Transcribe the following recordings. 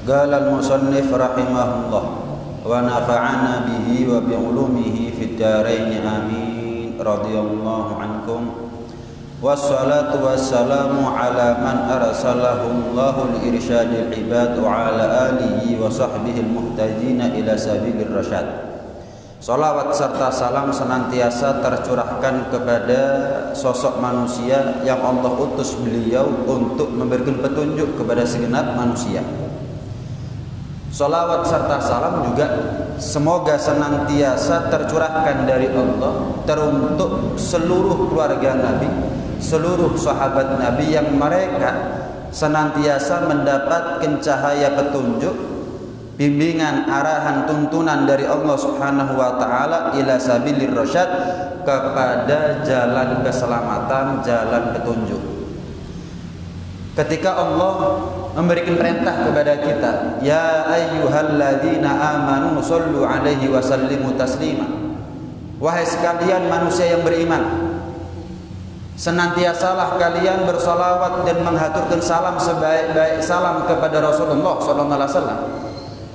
Qala al-musannif rahimahullah wa nafa'ana bihi wa bi ulumihi fid dharain amin radhiyallahu ankum wassalatu wassalamu ala man arsalahu Allahu li irsyadil ibad wa ala alihi wa sahbihi al-muhtadin ila sabilir rasyad. Salawat serta salam senantiasa tercurahkan kepada sosok manusia yang Allah utus beliau untuk memberikan petunjuk kepada segenap manusia. Salawat serta salam juga semoga senantiasa tercurahkan dari Allah teruntuk seluruh keluarga Nabi, seluruh sahabat Nabi yang mereka senantiasa mendapatkan cahaya petunjuk, bimbingan, arahan, tuntunan dari Allah Subhanahu wa taala ila sabilir rasyad, kepada jalan keselamatan, jalan petunjuk. Ketika Allah memberikan perintah kepada kita, ya ayyuhalladzina amanu shallu alaihi wa sallimu taslima, wahai sekalian manusia yang beriman, senantiasalah kalian bersalawat dan menghaturkan salam sebaik-baik salam kepada Rasulullah sallallahu alaihi wasallam.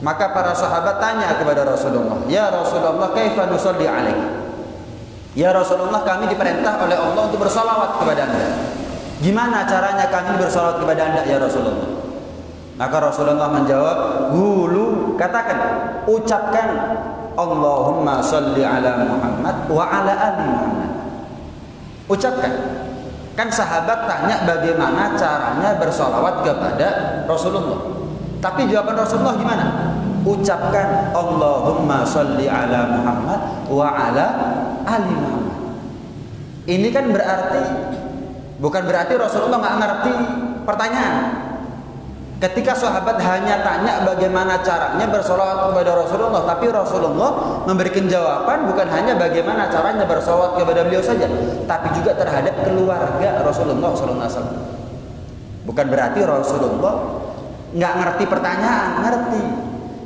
Maka para sahabat tanya kepada Rasulullah, ya Rasulullah, kaifa nusalli alaik? Ya Rasulullah, kami diperintah oleh Allah untuk bersalawat kepada Anda. Gimana caranya kami bersalawat kepada Anda ya Rasulullah? Maka Rasulullah menjawab, qulu, katakan, ucapkan, Allahumma shalli ala Muhammad wa ala ali Muhammad. Ucapkan. Kan sahabat tanya bagaimana caranya bersalawat kepada Rasulullah. Tapi jawaban Rasulullah gimana? Ucapkan, Allahumma shalli ala Muhammad wa ala ali Muhammad. Ini kan berarti, bukan berarti Rasulullah nggak ngerti pertanyaan. Ketika sahabat hanya tanya bagaimana caranya bersalawat kepada Rasulullah, tapi Rasulullah memberikan jawaban bukan hanya bagaimana caranya bersalawat kepada beliau saja, tapi juga terhadap keluarga Rasulullah SAW. Bukan berarti Rasulullah nggak ngerti pertanyaan, ngerti.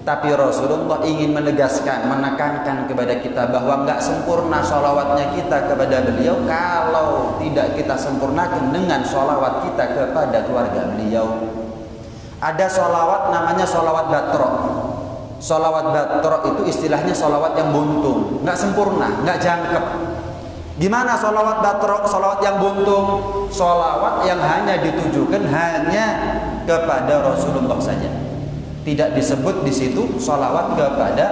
Tapi Rasulullah ingin menegaskan, menekankan kepada kita bahwa nggak sempurna sholawatnya kita kepada beliau kalau tidak kita sempurnakan dengan sholawat kita kepada keluarga beliau. Ada sholawat namanya sholawat batrok. Sholawat batrok itu istilahnya sholawat yang buntung, nggak sempurna, nggak jangkep. Gimana sholawat batrok, sholawat yang buntung? Sholawat yang hanya ditujukan hanya kepada Rasulullah saja. Tidak disebut di situ sholawat kepada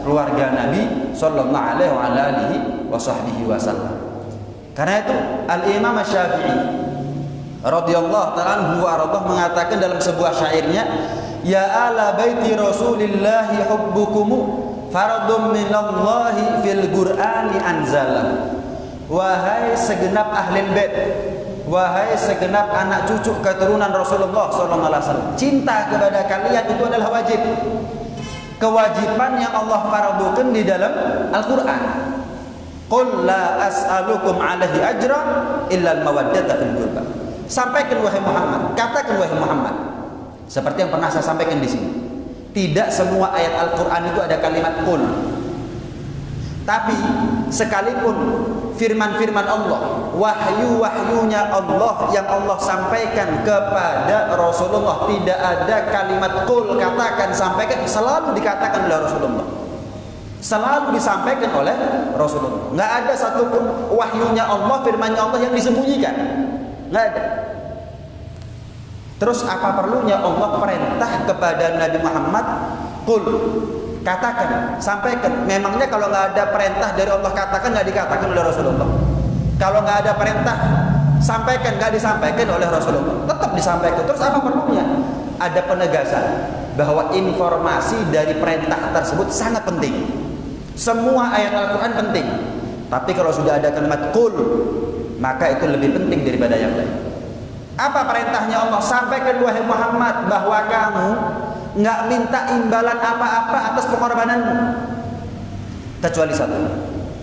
keluarga Nabi Sallallahu Alaihi Wasallam. Karena itu Al-Imam Syafi'i radhiyallahu ta'ala anhu wa radhiyallahu mengatakan dalam sebuah syairnya, ya ala baiti Rasulillahi hubbukum fardun minallahi fil Qur'ani anzalah. Wahai segenap ahli bait, wahai segenap anak cucu keturunan Rasulullah SAW, cinta kepada kalian itu adalah wajib, kewajiban yang Allah fardukan di dalam Al-Quran. Qul la as'alukum alaihi ajra illa al-mawaddata fil qurba. Sampaikan wahai Muhammad, katakan wahai Muhammad, seperti yang pernah saya sampaikan di sini, tidak semua ayat Al-Quran itu ada kalimat qul. Tapi sekalipun firman-firman Allah, wahyu-wahyunya Allah yang Allah sampaikan kepada Rasulullah, tidak ada kalimat qul, katakan, sampaikan, selalu dikatakan oleh Rasulullah, selalu disampaikan oleh Rasulullah. Nggak ada satupun wahyunya Allah, firmannya Allah yang disembunyikan, nggak ada. Terus apa perlunya Allah perintah kepada Nabi Muhammad, qul, katakan, sampaikan? Memangnya kalau nggak ada perintah dari Allah katakan, nggak dikatakan oleh Rasulullah? Kalau nggak ada perintah sampaikan, nggak disampaikan oleh Rasulullah? Tetap disampaikan. Terus apa perlunya? Ada penegasan bahwa informasi dari perintah tersebut sangat penting. Semua ayat Al-Quran penting, tapi kalau sudah ada kalimat qul, maka itu lebih penting daripada yang lain. Apa perintahnya Allah? Sampaikan wahai Muhammad bahwa kamu nggak minta imbalan apa-apa atas pengorbananmu kecuali satu.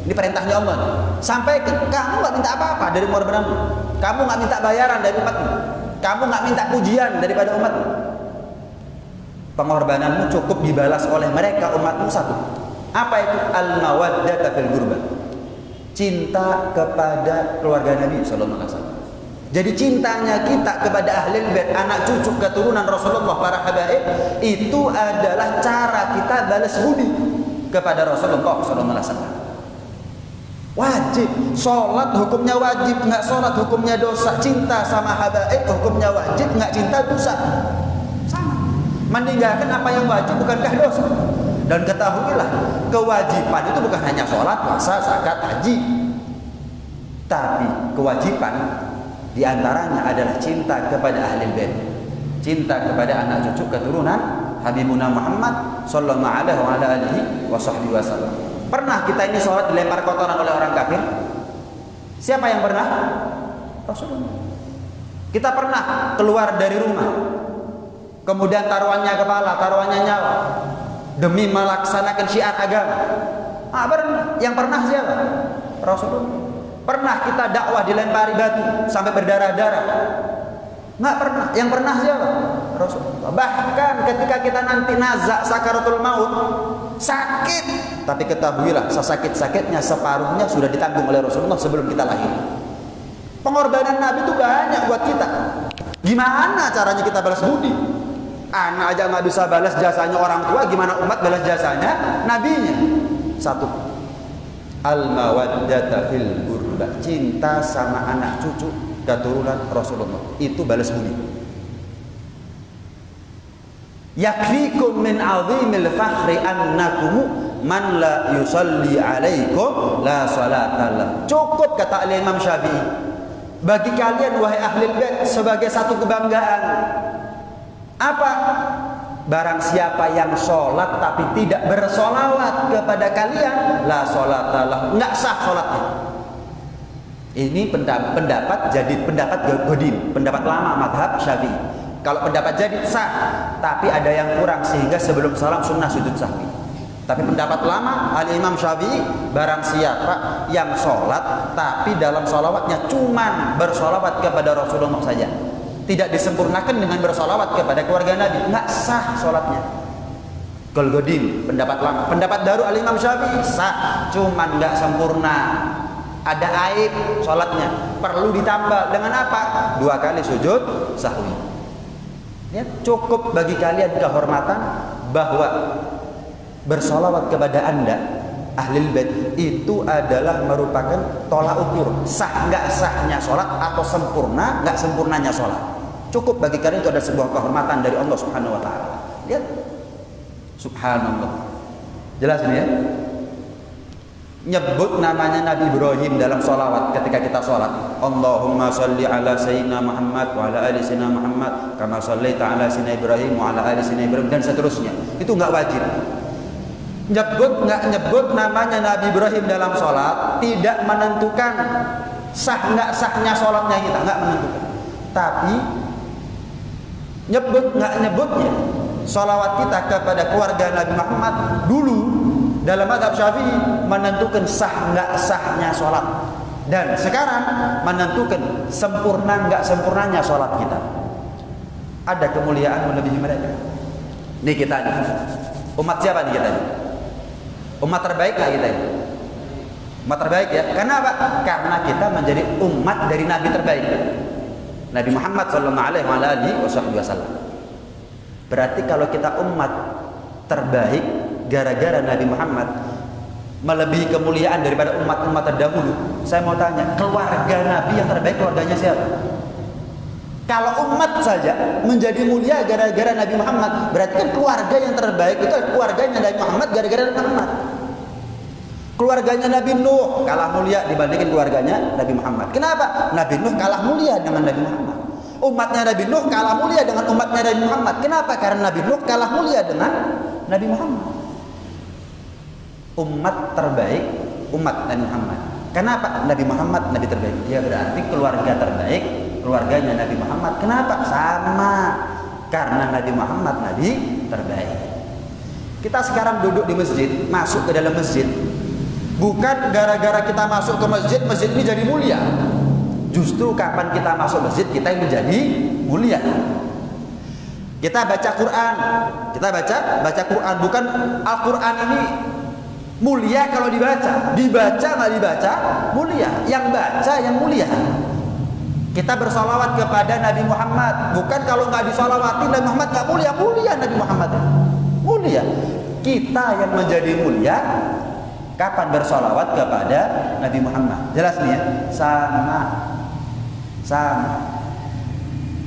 Ini perintahnya Allah. Sampaikan, kamu nggak minta apa-apa dari pengorbananmu, kamu nggak minta bayaran dari umatmu, kamu nggak minta pujian daripada umatmu. Pengorbananmu cukup dibalas oleh mereka, umatmu, satu. Apa itu? Al-mawaddata fil qurba, cinta kepada keluarga Nabi Sallallahu Alaihi Wasallam. Jadi cintanya kita kepada ahlul bait, anak cucu keturunan Rasulullah, para habaib, itu adalah cara kita balas budi kepada Rasulullah SAW. Wajib, sholat hukumnya wajib, nggak sholat hukumnya dosa. Cinta sama habaib hukumnya wajib, nggak cinta dosa. Sama. Meninggalkan apa yang wajib bukankah dosa? Dan ketahuilah, kewajiban itu bukan hanya sholat, puasa, zakat, haji, tapi kewajiban diantaranya adalah cinta kepada ahlul bait, cinta kepada anak cucu keturunan Habibuna Muhammad sallallahu alaihi wasallam. Pernah kita ini sholat dilempar kotoran oleh orang kafir? Siapa yang pernah? Rasulullah. Kita pernah keluar dari rumah, kemudian taruhannya kepala, taruhannya nyawa, demi melaksanakan syiar agama. Yang pernah siapa? Rasulullah. Pernah kita dakwah dilempari batu sampai berdarah-darah? Nggak pernah. Yang pernah siapa? Rasulullah. Bahkan ketika kita nanti nazak sakaratul maut, sakit, tapi ketahuilah sesakit-sakitnya separuhnya sudah ditanggung oleh Rasulullah sebelum kita lahir. Pengorbanan Nabi itu banyak buat kita. Gimana caranya kita balas budi? Anak aja nggak bisa balas jasanya orang tua, gimana umat balas jasanya nabinya? Satu, al-mawaddata fil qurba, cinta sama anak cucu keturunan Rasulullah, itu balas budi. Yakfikum min azimil fakhri annakum man la yusalli alaikum la salatalah. Cukup, kata Imam Syafi'i, bagi kalian wahai ahlul bait sebagai satu kebanggaan. Apa? Barang siapa yang sholat tapi tidak bersolawat kepada kalian, la salatalah, nggak sah sholatnya. Ini pendapat jadi pendapat Godim, pendapat lama mazhab Syafi'i. Kalau pendapat jadi sah, tapi ada yang kurang sehingga sebelum salam sunnah sujud sahwi. Tapi pendapat lama Al-Imam Syafi'i, barang siapa yang sholat tapi dalam sholawatnya cuman bersolawat kepada Rasulullah saja, tidak disempurnakan dengan bersolawat kepada keluarga Nabi, nggak sah sholatnya. Godim, pendapat lama. Pendapat baru Al-Imam Syafi'i, sah, cuman nggak sempurna, ada aib sholatnya, perlu ditambah dengan apa? 2 kali sujud sahwi. Ya, cukup bagi kalian kehormatan bahwa bersolawat kepada anda ahlul bait itu adalah merupakan tolak ukur sah nggak sahnya sholat atau sempurna nggak sempurnanya sholat. Cukup bagi kalian, itu ada sebuah kehormatan dari Allah Subhanahu Wa Taala. Lihat, Subhanallah, jelas ini ya. Nyebut namanya Nabi Ibrahim dalam sholawat ketika kita sholat, Allahumma sholli ala sayyidina Muhammad wa ala ali sayyidina Muhammad kama shollaita ala sayyidina Ibrahim wa ala ali sayyidina Ibrahim, dan seterusnya. Itu nggak wajib. Nggak nyebut namanya Nabi Ibrahim dalam sholat tidak menentukan sah nggak sahnya sholatnya kita, nggak menentukan. Tapi nggak nyebutnya sholawat kita kepada keluarga Nabi Muhammad dulu dalam mazhab Syafi'i menentukan sah nggak sahnya sholat, dan sekarang menentukan sempurna nggak sempurnanya sholat kita. Ada kemuliaan melebihi mereka. Ini kita nih, umat siapa nih kita nih? Umat terbaik nggak kita ini? Umat terbaik ya. Kenapa? Karena kita menjadi umat dari Nabi terbaik, Nabi Muhammad SAW. Berarti kalau kita umat terbaik gara-gara Nabi Muhammad melebihi kemuliaan daripada umat-umat terdahulu, saya mau tanya, keluarga Nabi yang terbaik keluarganya siapa? Kalau umat saja menjadi mulia gara-gara Nabi Muhammad, berarti kan keluarga yang terbaik itu keluarganya Nabi Muhammad gara-gara Nabi Muhammad. Keluarganya Nabi Nuh kalah mulia dibandingkan keluarganya Nabi Muhammad. Kenapa? Nabi Nuh kalah mulia dengan Nabi Muhammad. Umatnya Nabi Nuh kalah mulia dengan umatnya Nabi Muhammad. Kenapa? Karena Nabi Nuh kalah mulia dengan Nabi Muhammad. Umat terbaik, umat Nabi Muhammad. Kenapa? Nabi Muhammad Nabi terbaik. Ya berarti keluarga terbaik, keluarganya Nabi Muhammad. Kenapa? Sama. Karena Nabi Muhammad Nabi terbaik. Kita sekarang duduk di masjid, masuk ke dalam masjid, bukan gara-gara kita masuk ke masjid, masjid ini jadi mulia. Justru kapan kita masuk masjid, kita yang menjadi mulia. Kita baca Quran, kita baca Quran. Bukan Al-Quran ini mulia kalau dibaca nggak dibaca mulia. Yang baca yang mulia. Kita bersolawat kepada Nabi Muhammad. Bukan kalau nggak disolawati Nabi Muhammad nggak mulia. Mulia Nabi Muhammad. Mulia. Kita yang menjadi mulia kapan bersolawat kepada Nabi Muhammad. Jelas nih ya. Sama.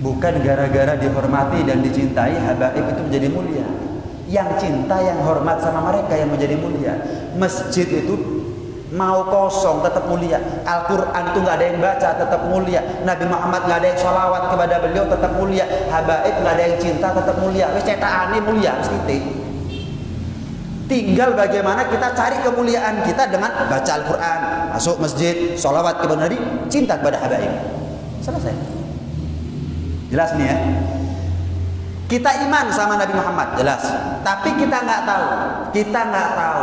Bukan gara-gara dihormati dan dicintai habaib itu menjadi mulia. Yang cinta, yang hormat sama mereka yang menjadi mulia. Masjid itu mau kosong tetap mulia. Al-Quran itu nggak ada yang baca tetap mulia. Nabi Muhammad nggak ada yang sholawat kepada beliau tetap mulia. Habaib nggak ada yang cinta tetap mulia. Wes cetakannya mulia mesti titik. Tinggal bagaimana kita cari kemuliaan kita dengan baca Al-Quran, masuk masjid, sholawat kepada Nabi, cinta kepada habaib. Selesai. Jelas nih ya. Kita iman sama Nabi Muhammad, jelas. Tapi kita nggak tahu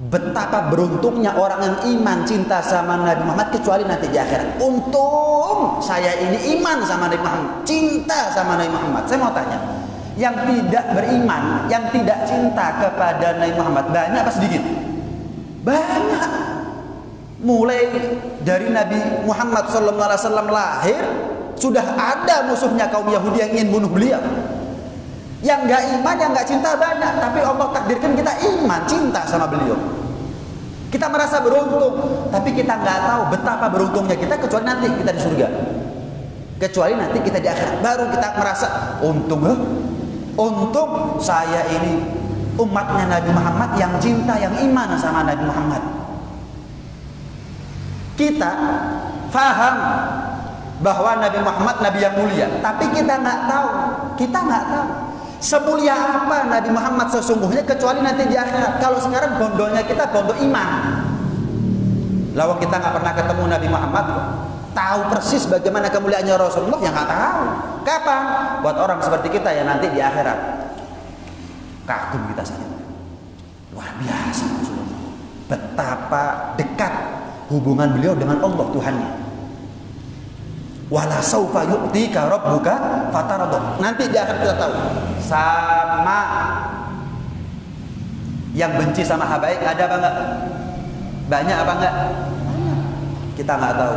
betapa beruntungnya orang yang iman cinta sama Nabi Muhammad kecuali nanti di akhirat. Untung saya ini iman sama Nabi Muhammad, cinta sama Nabi Muhammad. Saya mau tanya, yang tidak beriman, yang tidak cinta kepada Nabi Muhammad banyak apa sedikit? Banyak. Mulai dari Nabi Muhammad SAW lahir sudah ada musuhnya kaum Yahudi yang ingin bunuh beliau. Yang nggak iman, yang nggak cinta banyak, tapi Allah takdirkan kita iman, cinta sama beliau. Kita merasa beruntung, tapi kita nggak tahu betapa beruntungnya kita kecuali nanti kita di surga. Kecuali nanti kita di akhirat baru kita merasa untung saya ini umatnya Nabi Muhammad yang cinta, yang iman sama Nabi Muhammad. Kita faham bahwa Nabi Muhammad Nabi yang mulia, tapi kita nggak tahu semulia apa Nabi Muhammad sesungguhnya kecuali nanti di akhirat. Kalau sekarang bondolnya kita bondo iman. Lawang kita nggak pernah ketemu Nabi Muhammad, tahu persis bagaimana kemuliaannya Rasulullah yang nggak tahu. Kapan? Buat orang seperti kita ya nanti di akhirat. Kagum kita saja. Luar biasa Rasulullah. Betapa dekat hubungan beliau dengan Allah Tuhannya. Wala saufa yu'tika rabbuka fatardah. Nanti di akhir kita tahu. Sama yang benci sama habaib ada apa enggak? Banyak apa enggak? Banyak. Kita enggak tahu.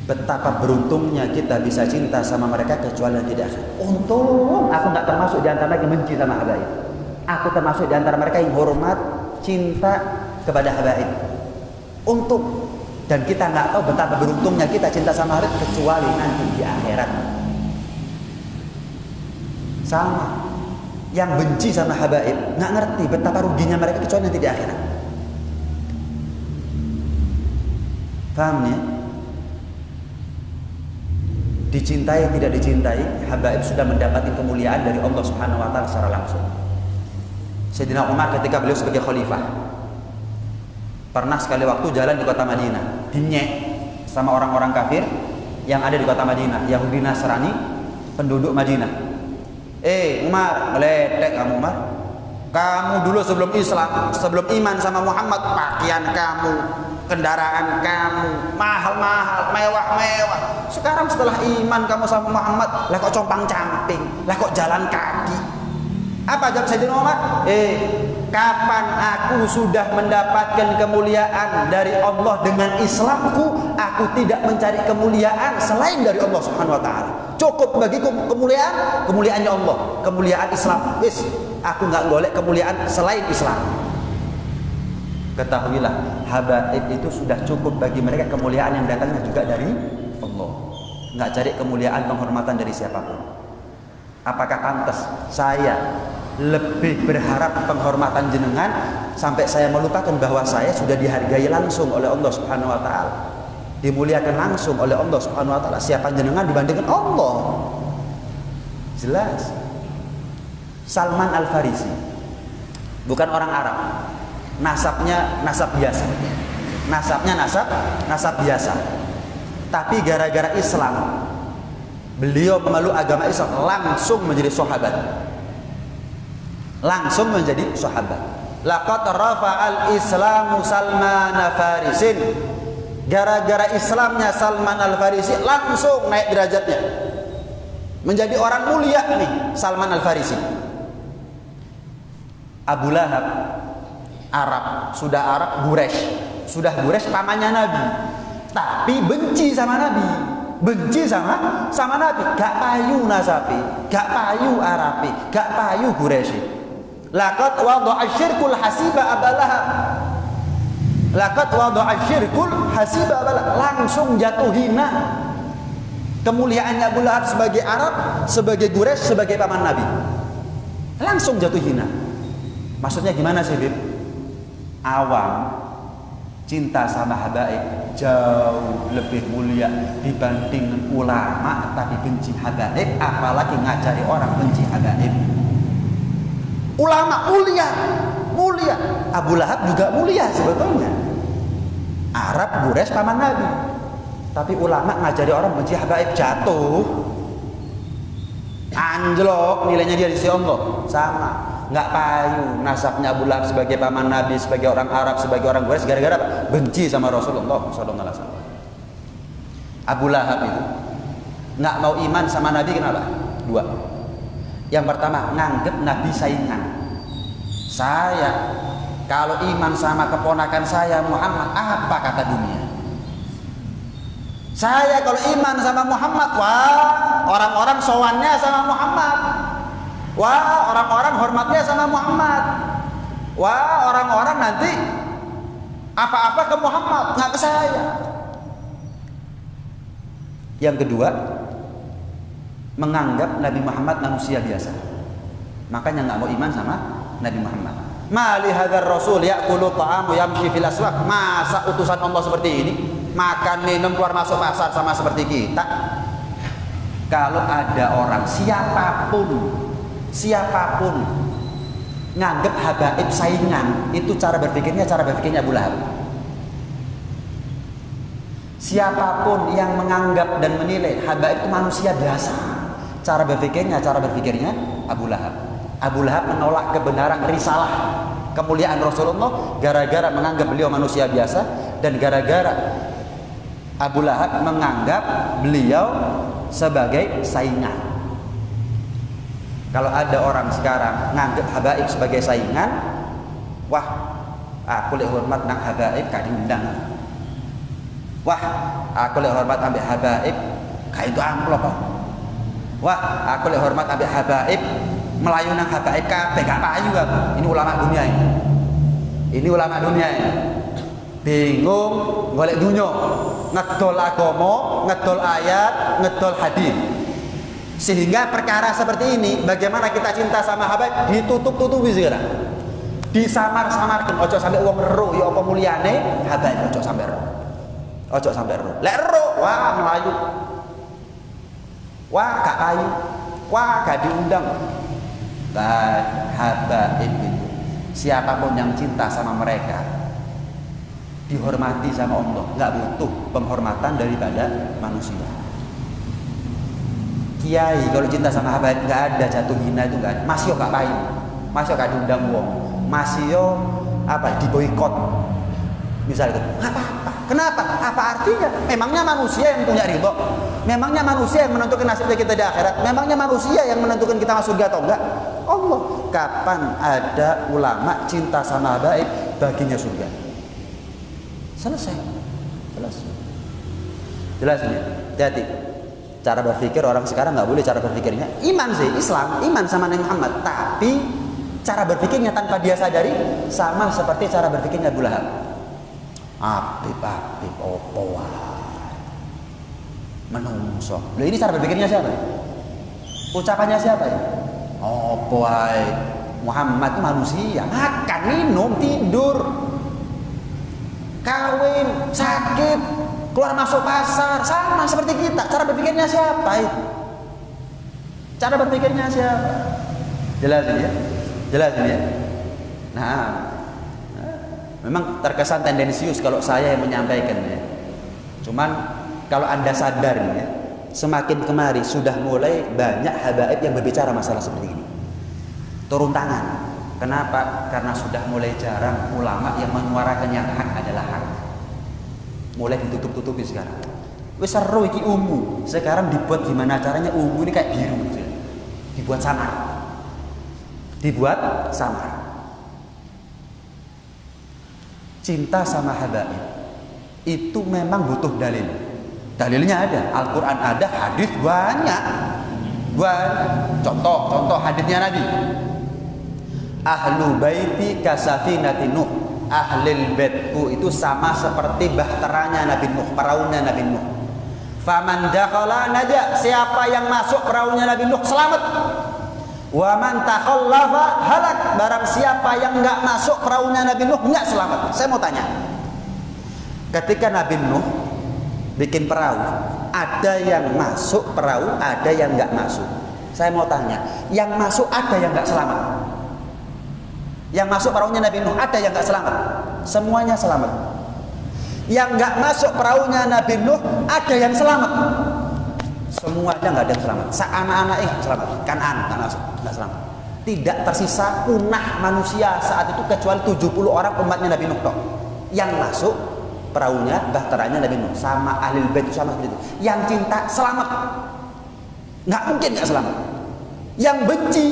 Betapa beruntungnya kita bisa cinta sama mereka kecuali nanti di akhir. Untung aku enggak termasuk di antara yang benci sama habaib. Aku termasuk di antara mereka yang hormat, cinta kepada habaib. Untung. Dan kita nggak tahu betapa beruntungnya kita cinta sama habaib kecuali nanti di akhirat. Sama yang benci sama habaib nggak ngerti betapa ruginya mereka kecuali nanti di akhirat. Paham ya? Dicintai tidak dicintai, habaib sudah mendapatkan kemuliaan dari Allah Subhanahu Wa Taala secara langsung. Sayyidina Umar ketika beliau sebagai khalifah pernah sekali waktu jalan di kota Madinah, dinyek sama orang-orang kafir yang ada di kota Madinah, Yahudi Nasrani, penduduk Madinah. Umar, meletek kamu Umar. Kamu dulu sebelum Islam, sebelum iman sama Muhammad, pakaian kamu, kendaraan kamu, mahal-mahal, mewah-mewah. Sekarang setelah iman kamu sama Muhammad, lah kok compang-camping, lah kok jalan kaki. Apa jawab Sayyidina Umar? Kapan aku sudah mendapatkan kemuliaan dari Allah dengan Islamku, aku tidak mencari kemuliaan selain dari Allah Subhanahu Wa Taala. Cukup bagiku kemuliaannya Allah, kemuliaan Islam. Wis, aku nggak golek kemuliaan selain Islam. Ketahuilah, habaib itu sudah cukup bagi mereka kemuliaan yang datangnya juga dari Allah. Nggak cari kemuliaan penghormatan dari siapapun. Apakah pantas saya lebih berharap penghormatan jenengan sampai saya melupakan bahwa saya sudah dihargai langsung oleh Allah Subhanahu Wa Taala, dimuliakan langsung oleh Allah Subhanahu Wa Taala. Siapa jenengan dibandingkan Allah? Jelas. Salman Al Farisi bukan orang Arab, nasabnya nasab biasa, nasab biasa. Tapi gara-gara Islam, beliau memeluk agama Islam, langsung menjadi sahabat. Langsung menjadi sahabat. Laqad rafa'al Islamu Salman Farisin. Gara-gara Islamnya Salman Al Farisi langsung naik derajatnya. Menjadi orang mulia nih Salman Al Farisi. Abu Lahab Arab, sudah Quraisy pamannya Nabi. tapi benci sama Nabi, benci sama Nabi, gak payu nasabi, gak payu Arabi, gak payu Quraisy. Laqad wada'a syirkul hasiba abalahab, laqad wada'a syirkul hasiba abalahab, langsung jatuh hina kemuliaannya Abu Lahab sebagai Arab, sebagai Quraisy, sebagai paman Nabi, langsung jatuh hina. Maksudnya gimana sih, Bib? Awam cinta sama habaib jauh lebih mulia dibanding ulama tapi benci habaib, apalagi ngajari orang benci habaib. Ulama mulia, mulia. Abu Lahab juga mulia sebetulnya. Arab, Quraisy, paman Nabi. Tapi ulama ngajari orang benci habaib, jatuh, anjlok nilainya dia di sisi Allah. Sama, nggak payu nasabnya Abu Lahab sebagai paman Nabi, sebagai orang Arab, sebagai orang Quraisy, gara-gara apa? Benci sama Rasulullah Sallallahu Alaihi Wasallam. Abu Lahab itu nggak mau iman sama Nabi, kenapa? Dua. Yang pertama, nganggep Nabi saingan. Saya kalau iman sama keponakan saya Muhammad, apa kata dunia? Saya kalau iman sama Muhammad, wah orang-orang sowannya sama Muhammad, wah orang-orang hormatnya sama Muhammad, wah orang-orang nanti apa-apa ke Muhammad, nggak ke saya. Yang kedua, menganggap Nabi Muhammad manusia biasa, makanya nggak mau iman sama Nabi Muhammad. Mali hadzal rasul ya'kulu ta'amu yamshi fil aswaq, masa utusan Allah seperti ini, makan minum keluar masuk pasar sama seperti kita. Kalau ada orang siapapun nganggep habaib saingan, itu cara berpikirnya Abu Lahab. Siapapun yang menganggap dan menilai habaib itu manusia biasa, cara berpikirnya Abu Lahab. Abu Lahab menolak kebenaran risalah kemuliaan Rasulullah gara-gara menganggap beliau manusia biasa, dan gara-gara Abu Lahab menganggap beliau sebagai saingan. Kalau ada orang sekarang nganggap habaib sebagai saingan, wah aku lek hormat nang habaib gak diundang. Wah aku lek hormat ambek habaib gak itu amplop. Wah aku lek hormat ambek habaib melayu nang habaib kabeh gak payu aku. Ini ulama dunia ini. Ini ulama dunia ini. Bingung golek dunya, ngedol agama, ngedol ayat, ngedol hadis. Sehingga perkara seperti ini, bagaimana kita cinta sama habaib ditutup-tutupi sekarang. Disamar-samarkan, ojo sampai wong ero ya apa mulyane habaib, ojo sampai ero. Ojo sampai ero. Lek ero, wah melayu. Wah gak payu. Wah gak diundang. Habaib itu, siapapun yang cinta sama mereka dihormati sama Allah, nggak butuh penghormatan daripada manusia. Kiai kalau cinta sama habaib nggak ada jatuh hina, itu nggak ada. Masih yo gak payu, masih yo gak diundang wong, masih yo apa diboikot misalnya. Apa-apa, kenapa? Apa artinya? Memangnya manusia yang punya ridho? Memangnya manusia yang menentukan nasibnya kita di akhirat? Memangnya manusia yang menentukan kita masuk surga atau enggak? Allah. Kapan ada ulama cinta sama habaib baginya surga? Selesai. Jelas ini. Jadi cara berpikir orang sekarang nggak boleh cara berpikirnya iman sih, Islam, iman sama Nabi Muhammad, tapi cara berpikirnya tanpa dia sadari sama seperti cara berpikirnya Abu Lahab. Apip opo menungso. Loh, ini cara berpikirnya siapa? Ucapannya siapa ya? Opo Muhammad itu manusia, makan, minum, tidur, kawin, sakit, keluar masuk pasar, sama seperti kita. Cara berpikirnya siapa itu? Cara berpikirnya siapa? Jelas ini ya? Jelas ini ya? Nah, memang terkesan tendensius kalau saya yang menyampaikan ya. Cuman kalau Anda sadar ya, semakin kemari sudah mulai banyak habaib yang berbicara masalah seperti ini. Turun tangan. Kenapa? Karena sudah mulai jarang ulama yang menyuarakan yang hak adalah hak. Mulai ditutup-tutupi sekarang. Wis seru iki ungu. Sekarang dibuat gimana caranya ungu ini kayak biru gitu. Dibuat samar. Dibuat samar. Cinta sama habaib itu memang butuh dalil. Dalilnya ada, Al-Quran ada, hadis banyak. Contoh hadisnya Nabi. Ahlu baiti kasafinati Nuh. Ahlul baitku itu sama seperti bahteranya Nabi Nuh, perahunya Nabi Nuh. Faman dakhala naja, siapa yang masuk perahunya Nabi Nuh selamat. Wa man takhallafa halak, barang siapa yang enggak masuk perahunya Nabi Nuh enggak selamat. Saya mau tanya, ketika Nabi Nuh bikin perahu, ada yang masuk perahu, ada yang enggak masuk. Saya mau tanya, yang masuk ada yang enggak selamat? Yang masuk perahunya Nabi Nuh ada yang enggak selamat? Semuanya selamat. Yang enggak masuk perahunya Nabi Nuh ada yang selamat? Semuanya enggak ada yang selamat. Anak-anaknya selamat, Kan'an enggak selamat. Tidak tersisa punah manusia saat itu kecuali 70 orang umatnya Nabi Nuh toh. Yang masuk perahunya, bahteranya Nabi Nuh, sama ahli bait sama seperti itu. Yang cinta selamat. Enggak mungkin enggak selamat. Yang benci,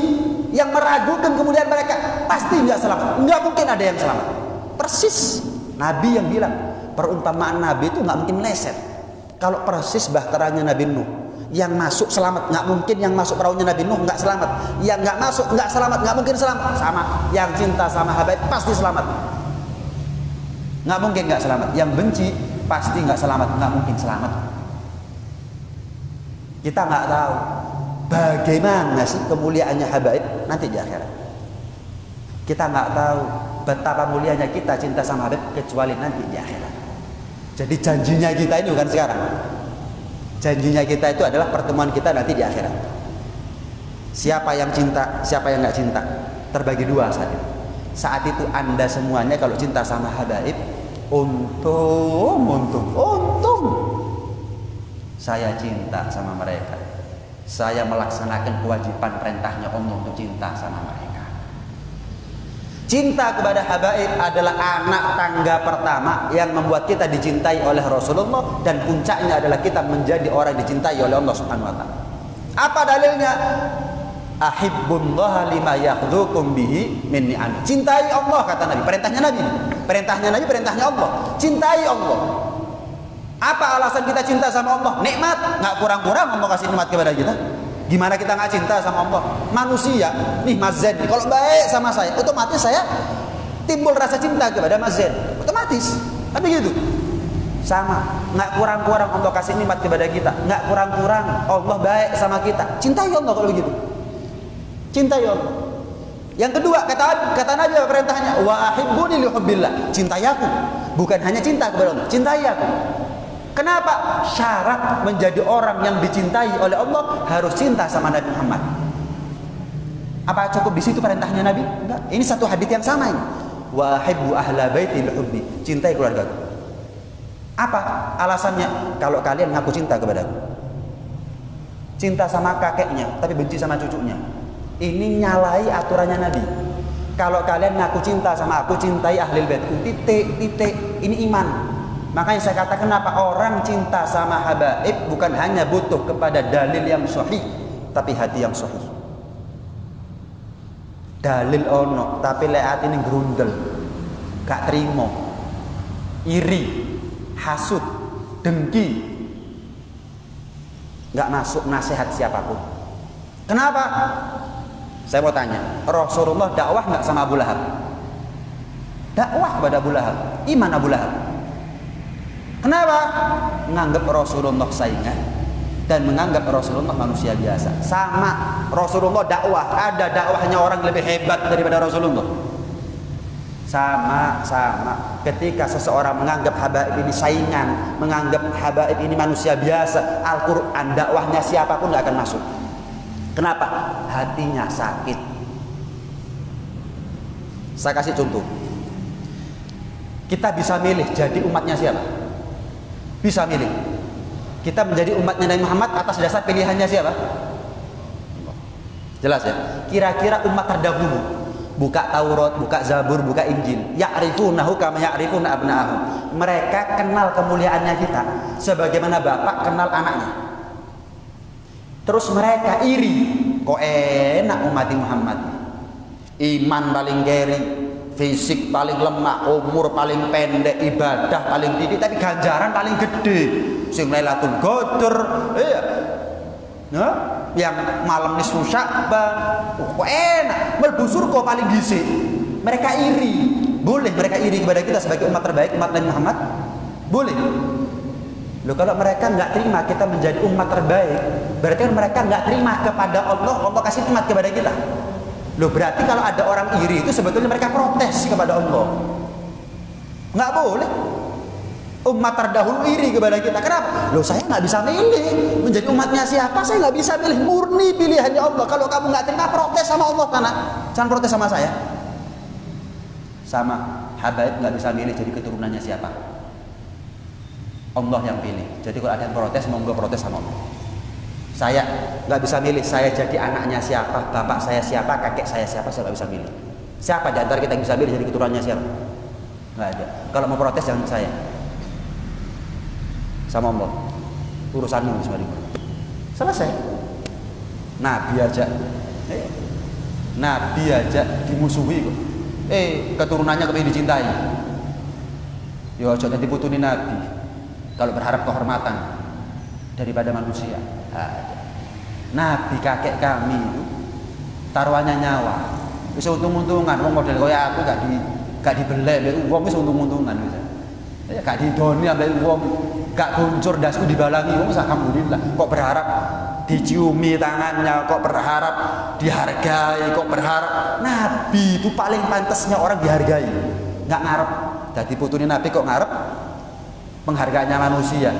yang meragukan kemudian mereka pasti enggak selamat. Enggak mungkin ada yang selamat. Persis Nabi yang bilang, perumpamaan Nabi itu enggak mungkin meleset. Kalau persis bahteranya Nabi Nuh, yang masuk selamat, nggak mungkin yang masuk perahunya Nabi Nuh nggak selamat. Yang nggak masuk nggak selamat, nggak mungkin selamat. Sama, yang cinta sama Habaib pasti selamat. Nggak mungkin nggak selamat. Yang benci pasti nggak selamat, nggak mungkin selamat. Kita nggak tahu bagaimana sih kemuliaannya Habaib nanti di akhirat. Kita nggak tahu betapa mulianya kita cinta sama Habaib kecuali nanti di akhirat. Jadi janjinya kita ini bukan sekarang. Janjinya kita itu adalah pertemuan kita nanti di akhirat. Siapa yang cinta, siapa yang nggak cinta, terbagi dua saat itu. Saat itu Anda semuanya kalau cinta sama Habaib, untung. Saya cinta sama mereka. Saya melaksanakan kewajiban perintahnya Allah untuk cinta sama mereka. Cinta kepada Habaib adalah anak tangga pertama yang membuat kita dicintai oleh Rasulullah, dan puncaknya adalah kita menjadi orang dicintai oleh Allah Subhanahu wa taala. Apa dalilnya? Ahibbullaha lima yakhdukum bihi min ni'am. Cintai Allah kata Nabi, perintahnya Nabi. Perintahnya Allah. Cintai Allah. Apa alasan kita cinta sama Allah? Nikmat, enggak kurang-kurang Allah kasih nikmat kepada kita. Gimana kita nggak cinta sama Allah? Manusia, nih Mas Zen, kalau baik sama saya, otomatis saya timbul rasa cinta kepada Mas Zen, otomatis. Tapi gitu, sama, nggak kurang-kurang Allah kasih nikmat kepada kita, nggak kurang-kurang Allah baik sama kita. Cintai Allah kalau begitu. Cintai Allah. Yang kedua kata Nabi perintahnya, wa ahibbuni li hubbillah. Cintai aku, bukan hanya cinta kepada Allah, cintai aku. Kenapa? Syarat menjadi orang yang dicintai oleh Allah harus cinta sama Nabi Muhammad. Apa cukup di situ perintahnya Nabi? Enggak. Ini satu hadis yang sama ini. Wa hibbu ahla baiti bi hubbi. Cintai keluargaku. Apa alasannya? Kalau kalian ngaku cinta kepadaku, cinta sama kakeknya tapi benci sama cucunya, ini nyalai aturannya Nabi. Kalau kalian ngaku cinta sama aku, cintai ahli baitku. Titik. Ini iman. Makanya saya katakan kenapa orang cinta sama Habaib bukan hanya butuh kepada dalil yang sahih, tapi hati yang sahih. Dalil ono, tapi lewat ini grundel, gak terima, iri, hasud, dengki, gak masuk nasihat siapapun. Kenapa? Saya mau tanya, Rasulullah dakwah gak sama Abu Lahab? Dakwah kepada Abu Lahab, iman Abu Lahab. Kenapa? Menganggap Rasulullah saingan dan menganggap Rasulullah manusia biasa. Sama, Rasulullah dakwah, ada dakwahnya orang lebih hebat daripada Rasulullah. Sama. Ketika seseorang menganggap Habaib ini saingan, menganggap Habaib ini manusia biasa, Al-Quran dakwahnya siapapun gak akan masuk. Kenapa? Hatinya sakit. Saya kasih contoh. Kita bisa milih jadi umatnya siapa? Bisa milih. Kita menjadi umatnya Nabi Muhammad atas dasar pilihannya siapa? Jelas ya? Kira-kira umat terdahulu buka Taurat, buka Zabur, buka Injil, ya'rifunahu kama ya'rifuna abna'ahum. Mereka kenal kemuliaannya kita sebagaimana bapak kenal anaknya. Terus mereka iri, kok enak umat Muhammad, iman paling keri, fisik paling lemah, umur paling pendek, ibadah paling tinggi, tapi ganjaran paling gede. Sing Lailatul Qadar, iya. Nah, yang malam nisfu Sya'ban, kok enak, mlebu surga paling dhisik. Mereka iri. Boleh mereka iri kepada kita sebagai umat terbaik, umat Nabi Muhammad? Boleh. Loh, kalau mereka nggak terima kita menjadi umat terbaik, berarti kan mereka nggak terima kepada Allah, Allah kasih nikmat kepada kita. Loh, berarti kalau ada orang iri itu sebetulnya mereka protes kepada Allah. Nggak boleh. Umat terdahulu iri kepada kita. Kenapa? Loh, saya nggak bisa milih menjadi umatnya siapa, saya nggak bisa milih, murni pilihannya Allah. Kalau kamu nggak terima, protes sama Allah, karena jangan protes sama saya. Sama habaib nggak bisa milih jadi keturunannya siapa, Allah yang pilih. Jadi kalau ada yang protes, monggo protes sama Allah. Saya nggak bisa milih saya jadi anaknya siapa, bapak saya siapa, kakek saya siapa, saya nggak bisa milih. Siapa di antara kita yang bisa milih jadi keturunannya siapa? Nggak ada. Kalau mau protes jangan saya, sama Allah. Urusanmu semuanya. Selesai. Nabi aja dimusuhi kok. Keturunannya kepingin dicintai. Ya ojo nanti putuni Nabi. Kalau berharap kehormatan daripada manusia. Nabi kakek kami itu taruhannya nyawa. Bisa untung-untungan, wong model kaya aku gak dibelek mbek wong wis untung-untungan wis. Ya gak didoni ambek wong, gak guncur ndasku dibalangi wong, alhamdulillah. Kok berharap diciumi tangannya, kok berharap dihargai, kok berharap. Nabi itu paling pantasnya orang dihargai, nggak ngarep. Jadi putune Nabi kok ngarep penghargaannya manusia.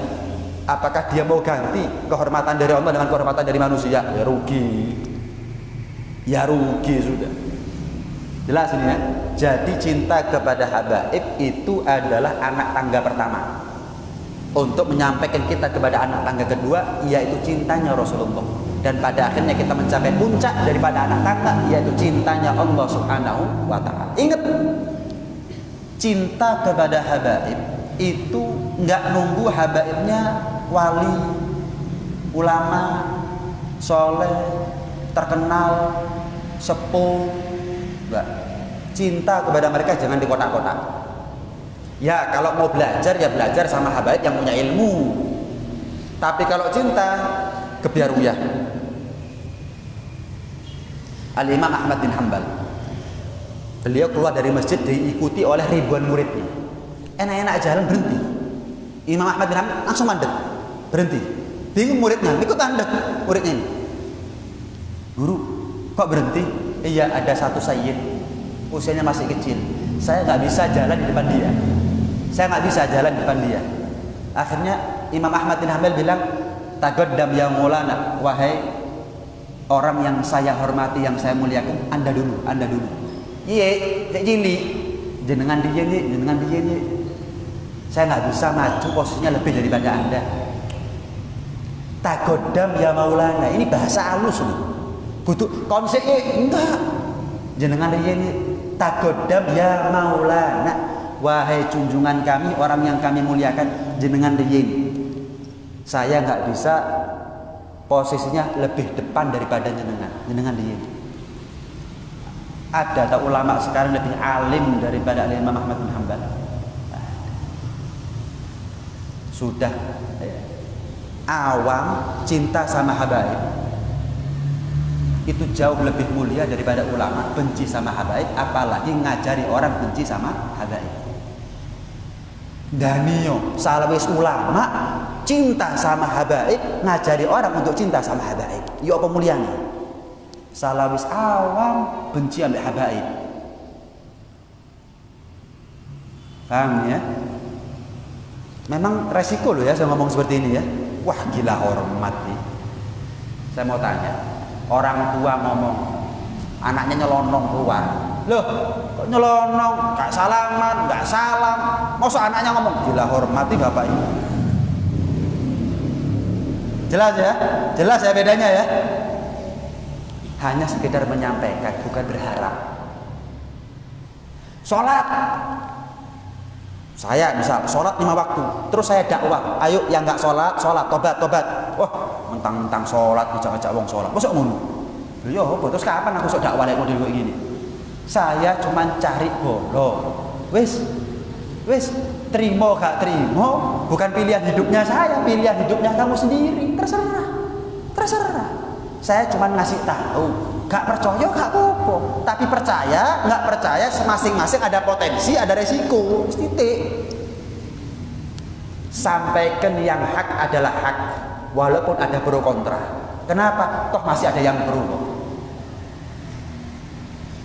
Apakah dia mau ganti kehormatan dari Allah dengan kehormatan dari manusia? Ya rugi, ya rugi sudah. Jelas ini ya. Jadi cinta kepada habaib itu adalah anak tangga pertama. Untuk menyampaikan kita kepada anak tangga kedua, yaitu cintanya Rasulullah. Dan pada akhirnya kita mencapai puncak daripada anak tangga, yaitu cintanya Allah Subhanahu wa Ta'ala. Ingat, cinta kepada habaib itu nggak nunggu habaibnya wali, ulama, soleh, terkenal, sepuh. Enggak. Cinta kepada mereka jangan di kotak-kotak. Ya kalau mau belajar ya belajar sama habaib yang punya ilmu. Tapi kalau cinta kebiaruyah. Al-Imam Ahmad bin Hanbal, beliau keluar dari masjid diikuti oleh ribuan muridnya. Enak-enak jalan berhenti. Imam Ahmad bin Hanbal langsung mandek, berhenti. Bingung muridnya, ikut mandek muridnya ini. Guru, kok berhenti? Iya, ada satu sayyid, usianya masih kecil. Saya nggak bisa jalan di depan dia. Saya nggak bisa jalan di depan dia. Akhirnya Imam Ahmad bin Hanbal bilang, "Taqaddam ya Maulana, wahai orang yang saya hormati, yang saya muliakan, Anda dulu, Anda dulu." Iya, kayak jili. Jenengan dia nih. Saya nggak bisa maju, posisinya lebih daripada Anda. Taqaddam ya Maulana, ini bahasa halus nih. Kudu konsep enggak. Jenengan dia nih. Taqaddam ya Maulana, wahai junjungan kami, orang yang kami muliakan, jenengan riyin. Saya nggak bisa posisinya lebih depan daripada jenengan riyin. Ada tak ulama sekarang lebih alim daripada Imam Ahmad bin Hanbal? Sudah awam cinta sama habaib itu jauh lebih mulia daripada ulama benci sama habaib, apalagi ngajari orang benci sama habaib. Daniyo salawis ulama cinta sama habaib, ngajari orang untuk cinta sama habaib. Ya apa mulianya? Salawis awam benci ambek habaib. Paham ya? Memang resiko loh ya saya ngomong seperti ini ya. Wah gila hormat nih. Saya mau tanya, orang tua ngomong, anaknya nyelonong keluar. Loh, kok nyelonong? Gak salaman, gak salam. Masa anaknya ngomong, gila hormati bapak ini. Jelas ya? Jelas ya bedanya ya? Hanya sekedar menyampaikan, bukan berharap. Sholat. Saya misal sholat 5 waktu, terus saya dakwah, ayo yang nggak sholat, tobat. Wah, mentang-mentang sholat, ngajak wong sholat, masuk ngono. Yo, terus kapan aku sok dakwah lek model kayak gini? Saya cuma cari bolo. Wis, terima gak terima, bukan pilihan hidupnya saya, pilihan hidupnya kamu sendiri. Terserah. Saya cuma ngasih tahu. Gak percaya gak apa-apa, tapi percaya nggak percaya masing-masing ada potensi, ada resiko. Titik. Sampaikan yang hak adalah hak, walaupun ada pro kontra. Kenapa? Toh masih ada yang pro.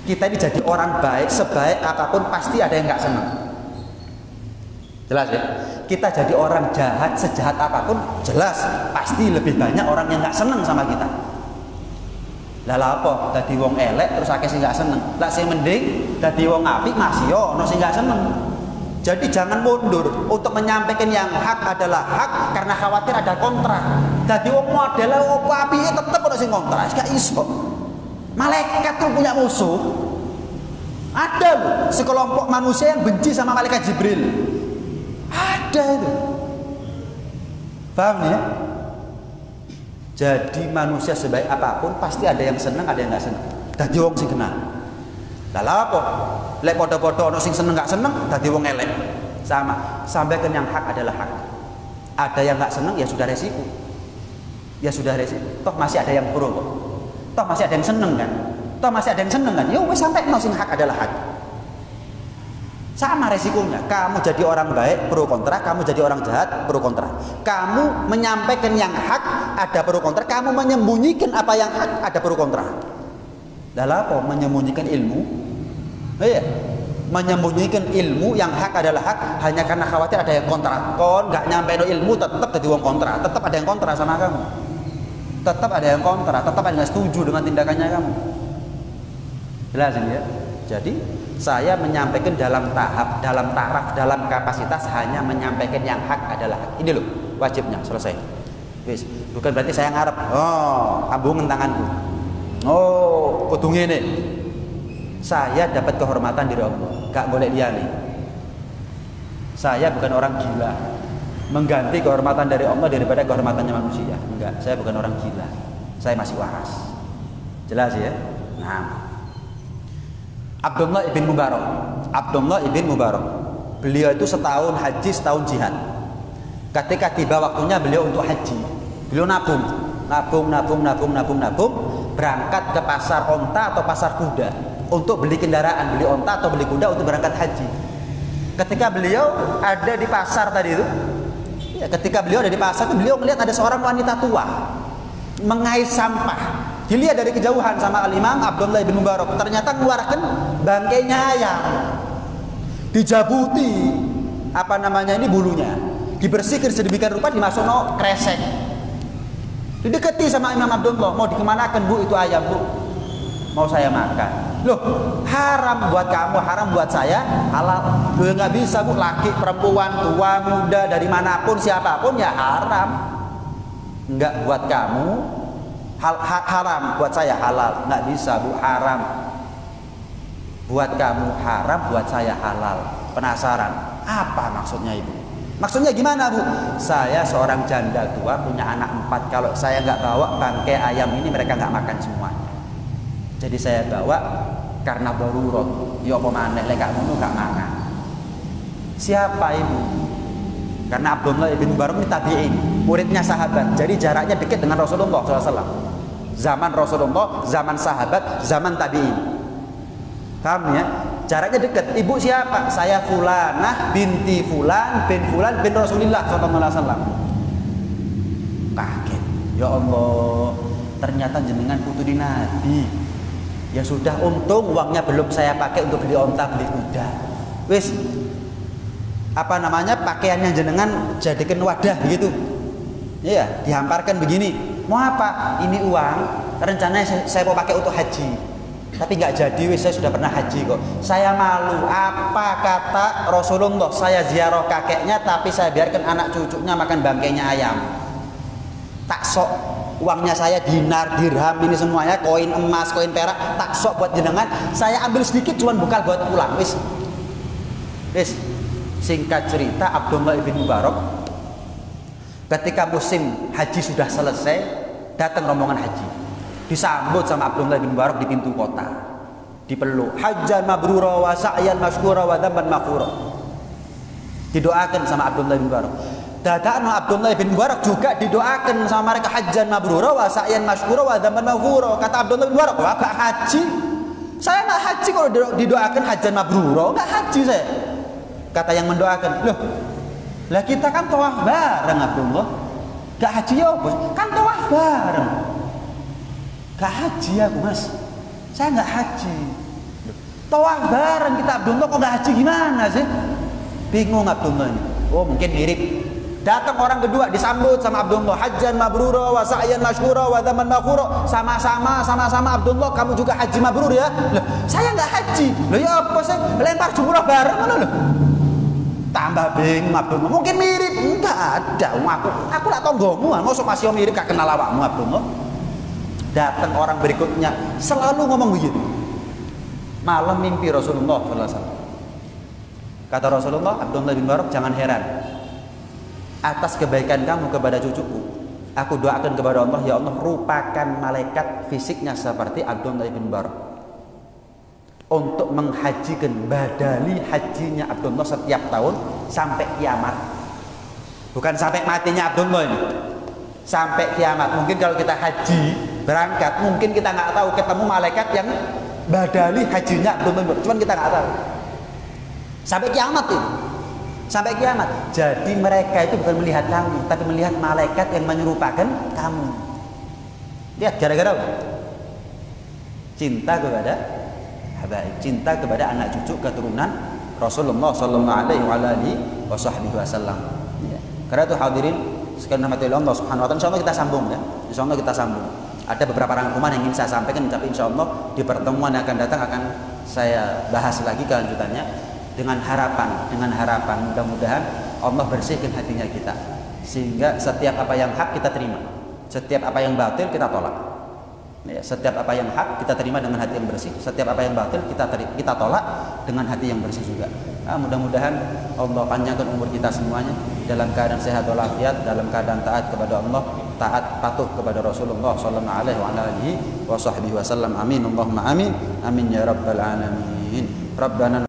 Kita ini jadi orang baik, sebaik apapun pasti ada yang nggak senang. Jelas ya? Kita jadi orang jahat, sejahat apapun, jelas pasti lebih banyak orang yang nggak senang sama kita. Lah apa? Dadi wong elek terus akeh sing nggak seneng. Lah sing mending dadi wong apik masih yo ono sing nggak seneng. Jadi jangan mundur untuk menyampaikan yang hak adalah hak karena khawatir ada kontra. Dadi wong model opo apike tetep ono sing kontra, gak iso. Malaikat tuh punya musuh. Ada loh sekelompok manusia yang benci sama malaikat Jibril. Ada itu. Paham ya? Jadi manusia sebaik apapun pasti ada yang senang, ada yang nggak senang. Dadi wong sing kenal. Lah apa? Lek podo-podo ono sing seneng nggak seneng, dadi wong elek. Sama. Sampaikan yang hak adalah hak. Ada yang nggak seneng ya sudah resiko. Ya sudah resiko. Toh masih ada yang pro kok. Toh masih ada yang seneng kan? Toh masih ada yang seneng kan? Ya wes sampai sing hak adalah hak. Sama resikonya. Kamu jadi orang baik pro kontra, kamu jadi orang jahat pro kontra. Kamu menyampaikan yang hak ada pro kontra, kamu menyembunyikan apa yang hak ada pro kontra. Dalam apa? Menyembunyikan ilmu. Iya. Menyembunyikan ilmu yang hak adalah hak hanya karena khawatir ada yang kontra. Kon nggak nyampe ilmu tetap jadi wong kontra, tetap ada yang kontra sama kamu. Tetap ada yang kontra, tetap ada yang nggak setuju dengan tindakannya kamu. Jelas ini ya. Jadi saya menyampaikan dalam tahap, dalam taraf, dalam kapasitas hanya menyampaikan yang hak adalah hak. Ini loh wajibnya selesai. Wis, bukan berarti saya ngarep. Oh, ambungen tanganku. Oh, kudu ngene. Saya dapat kehormatan dari Allah, gak boleh liyane. Saya bukan orang gila. Mengganti kehormatan dari Allah daripada kehormatannya manusia. Enggak, saya bukan orang gila. Saya masih waras. Jelas ya? Nah, Abdullah ibn Mubarak. Beliau itu setahun haji, setahun jihad. Ketika tiba waktunya beliau untuk haji, beliau nabung, berangkat ke pasar onta atau pasar kuda untuk beli kendaraan, beli onta atau beli kuda untuk berangkat haji. Ketika beliau ada di pasar tadi itu, ketika beliau ada di pasar itu, beliau melihat ada seorang wanita tua mengais sampah. Dilihat dari kejauhan sama Al-Imam Abdullah bin Mubarak, ternyata mengeluarkan bangkainya ayam, dijabuti apa namanya ini bulunya, dibersihkan sedemikian rupa, dimasukno kresek, didekati sama Imam Abdullah. Mau dikemanakan bu itu ayam bu? Mau saya makan. Loh, haram buat kamu, haram buat saya, halal. Loh nggak bisa bu, laki perempuan tua muda dari manapun siapapun ya haram. Nggak buat kamu haram, buat saya halal. Nggak bisa bu, haram buat kamu, haram buat saya halal. Penasaran apa maksudnya ibu? Maksudnya gimana bu? Saya seorang janda tua punya anak 4. Kalau saya nggak bawa bangkai ayam ini mereka nggak makan semuanya. Jadi saya bawa karena darurat. Ya apa maneh lek gak ngono gak makan. Siapa ibu? Karena Abdullah bin Mubarak ini tabi'in, muridnya sahabat. Jadi jaraknya dekat dengan Rasulullah SAW. Zaman Rasulullah, zaman sahabat, zaman tabi'in. Paham ya? Jaraknya dekat. Ibu siapa? Saya Fulanah binti Fulan bin Rasulullah SAW. Kaget. Ya Allah, ternyata jenengan putri Nabi. Ya sudah, untung uangnya belum saya pakai untuk beli onta, beli kuda. Wis, apa namanya, pakaiannya jenengan jadikan wadah begitu. Iya, dihamparkan begini. Mau apa? Ini uang, rencananya saya mau pakai untuk haji. Tapi nggak jadi, wis, saya sudah pernah haji kok. Saya malu. Apa kata Rasulullah? Saya ziarah kakeknya, tapi saya biarkan anak cucunya makan bangkainya ayam. Tak sok uangnya saya dinar, dirham, ini semuanya, koin emas, koin perak, tak sok buat jenengan. Saya ambil sedikit, cuman bekal buat pulang. Wis, wis. Singkat cerita, Abdullah bin Mubarak ketika musim haji sudah selesai, datang rombongan haji, disambut sama Abdullah bin Mubarak di pintu kota. dipeluk. Hajjan mabrura wa sa'yan masykura wa dzamban maghfura. Didoakan sama Abdullah bin Mubarak. Dadakno Abdullah bin Mubarak juga didoakan sama mereka hajjan mabrura wa sa'yan masykura wa dzamban maghfura. Kata Abdullah bin Mubarak, "Wah, gak haji. Saya enggak haji kalau didoakan hajjan mabrura, enggak haji saya." Kata yang mendoakan, "Loh, lah kita kan tawaf bareng Abdullah. Gak haji ya, Bos? Kan tawaf bareng." "Gak haji aku, Mas. Saya enggak haji." "Tawaf bareng kita Abdullah, kok gak haji gimana sih?" Bingung Abdullah ini. Oh, mungkin mirip. Datang orang kedua disambut sama Abdullah, hajjan mabrura wa sa'yan masykura wa dzamban maghfura. Sama-sama Abdullah, kamu juga haji mabrur ya? Loh, saya enggak haji. Loh ya apa sih? Lempar jumrah bareng mana loh? Tambah bingung Abdullah. Mungkin mirip, enggak ada. Aku tak tonggomu, mosok masih mirip gak kenal awakmu Abdullah. Datang orang berikutnya selalu ngomong begitu. Malam mimpi Rasulullah sallallahu alaihi wasallam. Kata Rasulullah, Abdullah bin Mubarak, jangan heran atas kebaikan kamu kepada cucuku. Aku doakan kepada Allah, ya Allah, rupakan malaikat fisiknya seperti Abdullah bin Mubarak untuk menghajikan, badali hajinya Abdullah setiap tahun sampai kiamat. Bukan sampai matinya Abdullah ini, sampai kiamat. Mungkin kalau kita haji berangkat, mungkin kita nggak tahu ketemu malaikat yang badali hajinya Abdullah bin Mubarak, cuman kita nggak tahu. Sampai kiamat itu, sampai kiamat. Jadi mereka itu bukan melihat kamu, tapi melihat malaikat yang menyerupakan kamu. Lihat, gara-gara cinta kepada habaib, cinta kepada anak cucu keturunan Rasulullah Sallallahu Alaihi Wasallam. Karena itu hadirin sekalian rahmati Allah Subhanahu Wa Taala. Insyaallah kita sambung ya. Insyaallah kita sambung. Ada beberapa rangkuman yang ingin saya sampaikan, tapi insyaallah di pertemuan yang akan datang akan saya bahas lagi kelanjutannya. Dengan harapan mudah-mudahan Allah bersihkan hatinya kita, sehingga setiap apa yang hak kita terima, setiap apa yang batil kita tolak ya, setiap apa yang hak kita terima dengan hati yang bersih, setiap apa yang batil kita tolak dengan hati yang bersih juga. Mudah-mudahan Allah panjangkan umur kita semuanya dalam keadaan sehat walafiat, dalam keadaan taat kepada Allah, taat patuh kepada Rasulullah sallallahu alaihi wasallam. Amin Allahumma amin. Amin ya rabbal alamin. Rabbana